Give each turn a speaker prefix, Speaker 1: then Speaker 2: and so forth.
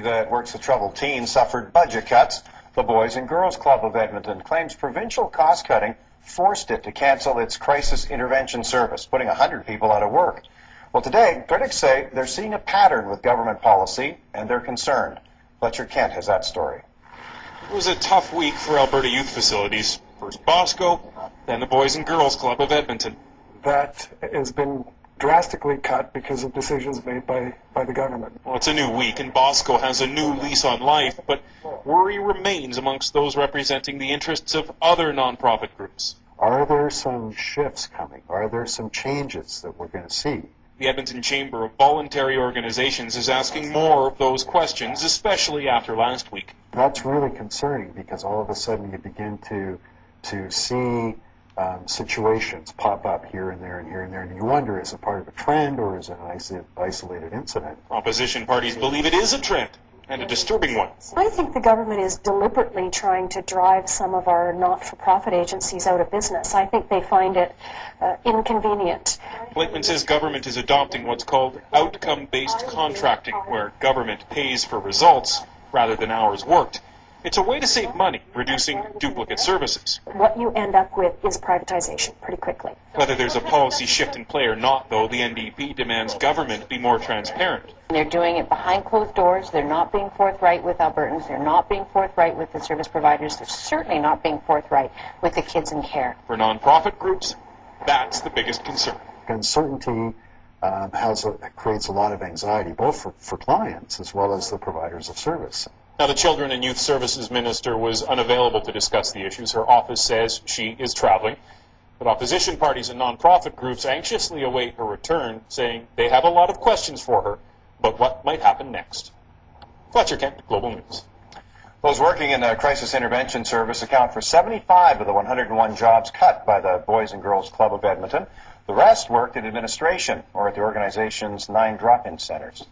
Speaker 1: that works with troubled teens suffered budget cuts. The Boys and Girls Club of Edmonton claims provincial cost-cutting forced it to cancel its crisis intervention service, putting 100 people out of work. Well, today, critics say they're seeing a pattern with government policy, and they're concerned. Fletcher Kent has that story.
Speaker 2: It was a tough week for Alberta youth facilities. First Bosco, then the Boys and Girls Club of Edmonton.
Speaker 3: That has been drastically cut because of decisions made by the government.
Speaker 2: Well, it's a new week, and Bosco has a new lease on life, but worry remains amongst those representing the interests of other nonprofit groups.
Speaker 4: Are there some shifts coming? Are there some changes that we're going to see?
Speaker 2: The Edmonton Chamber of Voluntary Organizations is asking more of those questions, especially after last week.
Speaker 4: That's really concerning because all of a sudden you begin to see situations pop up here and there and here and there, and you wonder, is it part of a trend or is it an isolated incident?
Speaker 2: Opposition parties believe it is a trend, and a disturbing one.
Speaker 5: I think the government is deliberately trying to drive some of our not-for-profit agencies out of business. I think they find it inconvenient.
Speaker 2: Blakeman says government is adopting what's called outcome-based contracting, where government pays for results rather than hours worked. It's a way to save money, reducing duplicate services.
Speaker 5: What you end up with is privatization pretty quickly.
Speaker 2: Whether there's a policy shift in play or not, though, the NDP demands government be more transparent.
Speaker 6: They're doing it behind closed doors. They're not being forthright with Albertans. They're not being forthright with the service providers. They're certainly not being forthright with the kids in care.
Speaker 2: For nonprofit groups, that's the biggest concern.
Speaker 4: Uncertainty creates a lot of anxiety, both for clients as well as the providers of service.
Speaker 2: Now, the Children and Youth Services Minister was unavailable to discuss the issues. Her office says she is traveling. But opposition parties and nonprofit groups anxiously await her return, saying they have a lot of questions for her about what might happen next. Fletcher Kent, Global News.
Speaker 1: Those working in the crisis intervention service account for 75 of the 101 jobs cut by the Boys and Girls Club of Edmonton. The rest worked in administration or at the organization's 9 drop-in centers.